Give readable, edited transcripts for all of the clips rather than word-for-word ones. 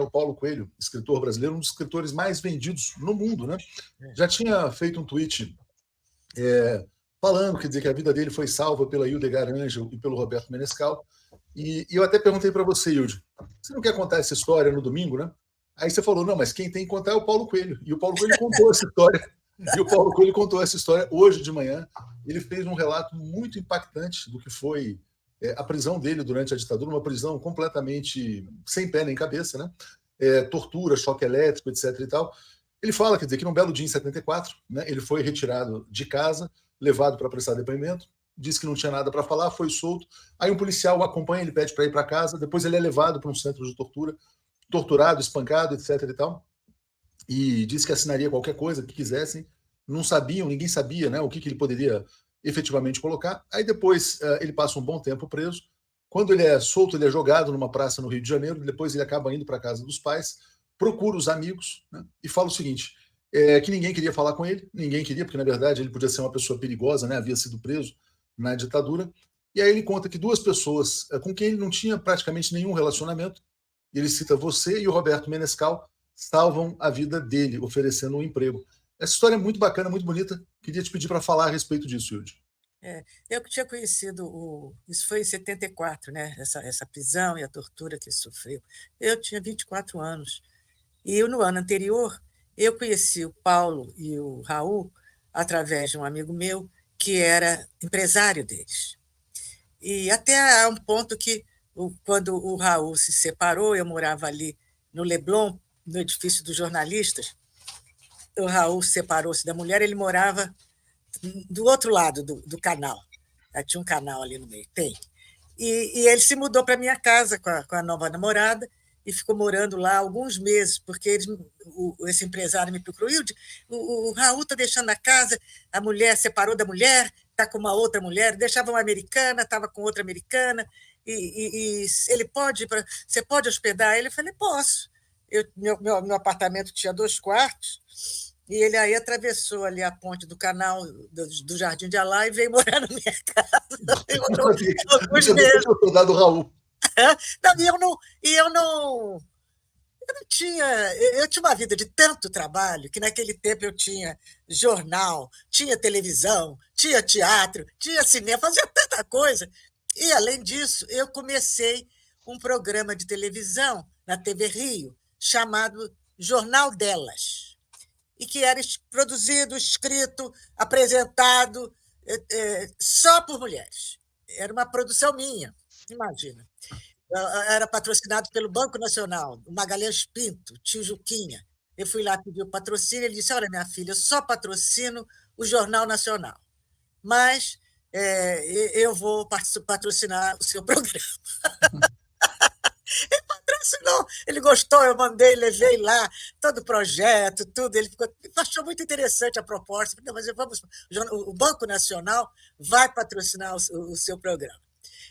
o Paulo Coelho, escritor brasileiro, um dos escritores mais vendidos no mundo, né? Já tinha feito um tweet falando, quer dizer, que a vida dele foi salva pela Hildegard Angel e pelo Roberto Menescal. E eu até perguntei para você, Hilde, você não quer contar essa história no domingo, né? Aí você falou, não, mas quem tem que contar é o Paulo Coelho. E o Paulo Coelho contou essa história. E o Paulo Coelho contou essa história hoje de manhã. Ele fez um relato muito impactante do que foi a prisão dele durante a ditadura, uma prisão completamente sem pé nem cabeça, né? Tortura, choque elétrico, etc. e tal. Ele fala, quer dizer, que num belo dia em 74, né, ele foi retirado de casa, levado para prestar depoimento, disse que não tinha nada para falar, foi solto. Aí um policial o acompanha, ele pede para ir para casa, depois ele é levado para um centro de tortura, torturado, espancado, etc. e tal. E disse que assinaria qualquer coisa que quisessem. Não sabiam, ninguém sabia, né, o que ele poderia efetivamente colocar. Aí depois ele passa um bom tempo preso. Quando ele é solto, ele é jogado numa praça no Rio de Janeiro, depois ele acaba indo para a casa dos pais, procura os amigos, né, e fala o seguinte, que ninguém queria falar com ele, ninguém queria, porque na verdade ele podia ser uma pessoa perigosa, né, havia sido preso na ditadura. E aí ele conta que duas pessoas com quem ele não tinha praticamente nenhum relacionamento, ele cita você e o Roberto Menescal, salvam a vida dele, oferecendo um emprego. Essa história é muito bacana, muito bonita. Queria te pedir para falar a respeito disso, Hilde. Eu que tinha conhecido, isso foi em 74, né? Essa prisão e a tortura que ele sofreu. Eu tinha 24 anos. E no ano anterior, eu conheci o Paulo e o Raul através de um amigo meu, que era empresário deles. E até a um ponto que, quando o Raul se separou, eu morava ali no Leblon, no edifício dos jornalistas, o Raul separou-se da mulher, ele morava do outro lado do canal. Tinha um canal ali no meio, tem. E ele se mudou para minha casa com a nova namorada e ficou morando lá alguns meses, porque esse empresário me procurou, o Raul está deixando a casa, a mulher separou da mulher, está com uma outra mulher, deixava uma americana, estava com outra americana, e ele você pode hospedar ele? Eu falei, posso. Meu apartamento tinha 2 quartos, e ele aí atravessou ali a ponte do canal do Jardim de Alá e veio morar na minha casa. Eu alguns meses. Do Raul. Não, eu não tinha. Eu tinha uma vida de tanto trabalho que naquele tempo eu tinha jornal, tinha televisão, tinha teatro, tinha cinema, fazia tanta coisa. E, além disso, eu comecei um programa de televisão na TV Rio, chamado Jornal Delas, e que era produzido, escrito, apresentado só por mulheres. Era uma produção minha, imagina. Era patrocinado pelo Banco Nacional, o Magalhães Pinto, tio Juquinha. Eu fui lá pedir o patrocínio, ele disse, olha, minha filha, eu só patrocino o Jornal Nacional, mas eu vou patrocinar o seu programa. Ele patrocinou, ele gostou, eu mandei, levei lá todo o projeto, tudo, ele achou muito interessante a proposta, não, mas o Banco Nacional vai patrocinar o seu programa.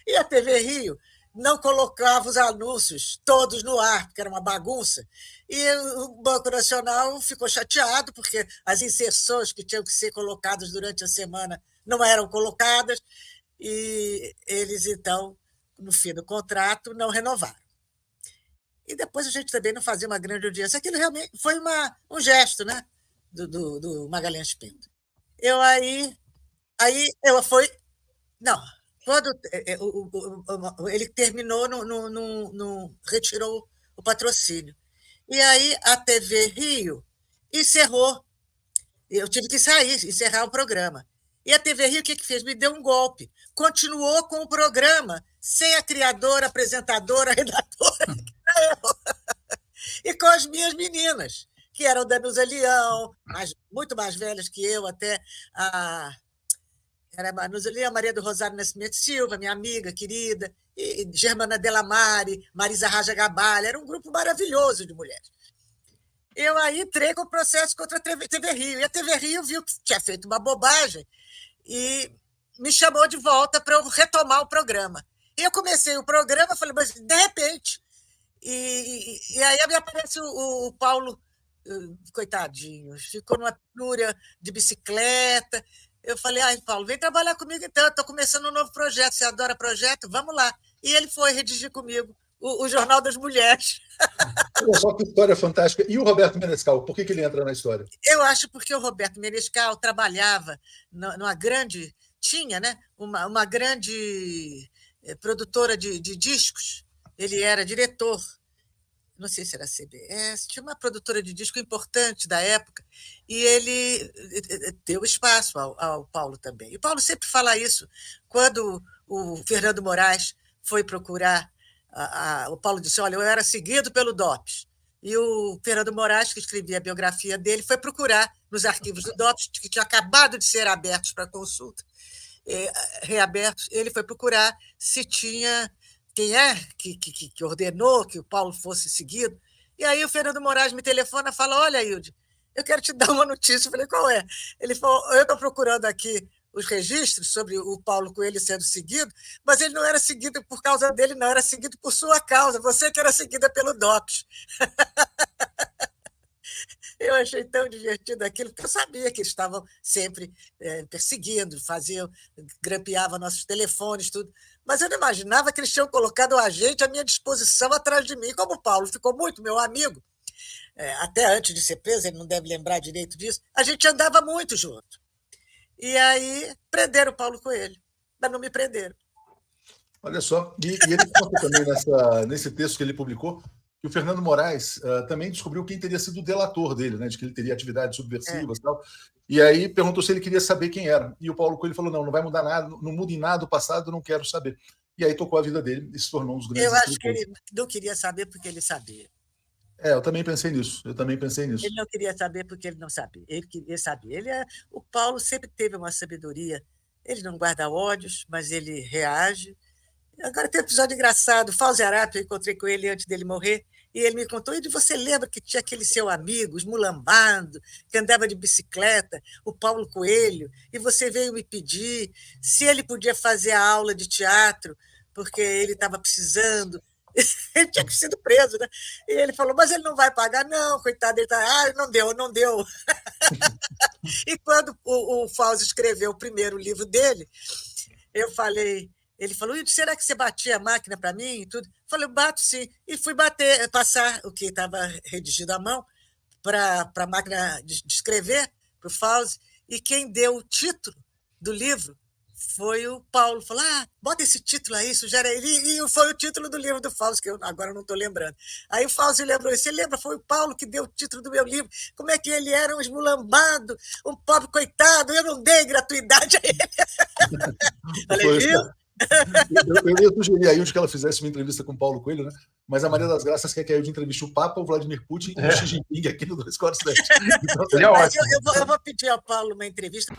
E a TV Rio não colocava os anúncios todos no ar, porque era uma bagunça, e o Banco Nacional ficou chateado, porque as inserções que tinham que ser colocadas durante a semana não eram colocadas, e eles, então, no fim do contrato, não renovaram. E depois a gente também não fazia uma grande audiência. Aquilo realmente foi um gesto, né, do Magalhães Pinto. Aí ela foi... Não, quando ele terminou, retirou o patrocínio. E aí a TV Rio encerrou. Eu tive que sair, encerrar o programa. E a TV Rio, o que fez? Me deu um golpe. Continuou com o programa, sem a criadora, apresentadora, redatora, que era eu. E com as minhas meninas, que eram Danusa Leão, muito mais velhas que eu, até era a Maria do Rosário Nascimento Silva, minha amiga querida, e Germana Delamare, Marisa Raja Gabalha, era um grupo maravilhoso de mulheres. Eu aí entrei com o processo contra a TV Rio, e a TV Rio viu que tinha feito uma bobagem e me chamou de volta para eu retomar o programa. E eu comecei o programa, falei, mas de repente... E aí me aparece o Paulo, coitadinho, ficou numa penúria de bicicleta. Eu falei, Paulo, vem trabalhar comigo então, estou começando um novo projeto, você adora projeto? Vamos lá. E ele foi redigir comigo o Jornal das Mulheres. Olha só que história fantástica. E o Roberto Menescal, por que ele entra na história? Eu acho porque o Roberto Menescal trabalhava numa grande... Tinha, né, uma grande produtora de discos. Ele era diretor, não sei se era a CBS, tinha uma produtora de disco importante da época, e ele deu espaço ao Paulo também. E o Paulo sempre fala isso. Quando o Fernando Moraes foi procurar, o Paulo disse, olha, eu era seguido pelo DOPS. E o Fernando Moraes, que escrevia a biografia dele, foi procurar nos arquivos do DOPS, que tinham acabado de ser abertos para consulta, reabertos. Ele foi procurar se tinha quem é que ordenou que o Paulo fosse seguido. E aí o Fernando Moraes me telefona e fala, olha, Hilde, eu quero te dar uma notícia. Eu falei, qual é? Ele falou, eu estou procurando aqui os registros sobre o Paulo Coelho sendo seguido, mas ele não era seguido por causa dele, não, era seguido por sua causa, você que era seguida pelo DOPS. Eu achei tão divertido aquilo, porque eu sabia que eles estavam sempre perseguindo, grampeavam nossos telefones, tudo. Mas eu não imaginava que eles tinham colocado o agente à minha disposição atrás de mim. Como o Paulo ficou muito meu amigo, até antes de ser preso, ele não deve lembrar direito disso, a gente andava muito junto. E aí prenderam o Paulo Coelho, mas não me prenderam. Olha só, e ele conta também nesse texto que ele publicou que o Fernando Moraes também descobriu quem teria sido o delator dele, né, de que ele teria atividades subversivas e tal. E aí perguntou se ele queria saber quem era. E o Paulo Coelho falou, não vai mudar nada, não muda em nada o passado, não quero saber. E aí tocou a vida dele e se tornou um dos grandes escritores. Eu acho que ele não queria saber porque ele sabia. Eu também pensei nisso. Ele não queria saber porque ele não sabia. Ele queria saber. O Paulo sempre teve uma sabedoria. Ele não guarda ódios, mas ele reage. Agora tem um episódio engraçado. Fauzi Arap, eu encontrei com ele antes dele morrer, e ele me contou, e você lembra que tinha aquele seu amigo, esmulambado, que andava de bicicleta, o Paulo Coelho, e você veio me pedir se ele podia fazer a aula de teatro, porque ele estava precisando. Ele tinha sido preso, né? E ele falou, mas ele não vai pagar? Não, coitado, ele tá... não deu. E quando o Fauzi escreveu o primeiro livro dele, eu falei... Ele falou, será que você batia a máquina para mim e tudo? Eu falei, bato sim. E fui passar o que estava redigido à mão para a máquina de escrever, para o Fauzi, e quem deu o título do livro foi o Paulo. Falou, bota esse título aí, sugere ele. E foi o título do livro do Fauzi, que eu agora não estou lembrando. Aí o Fauzi lembrou, você lembra? Foi o Paulo que deu o título do meu livro. Como é que ele era um esmulambado, um pobre coitado, eu não dei gratuidade a ele. Falei, viu? Eu ia sugerir a Hilde que ela fizesse uma entrevista com o Paulo Coelho, né? Mas a Maria das Graças quer que a Hilde entreviste o Papa, o Vladimir Putin e o Xi Jinping aqui no 247. Então, eu vou pedir ao Paulo uma entrevista.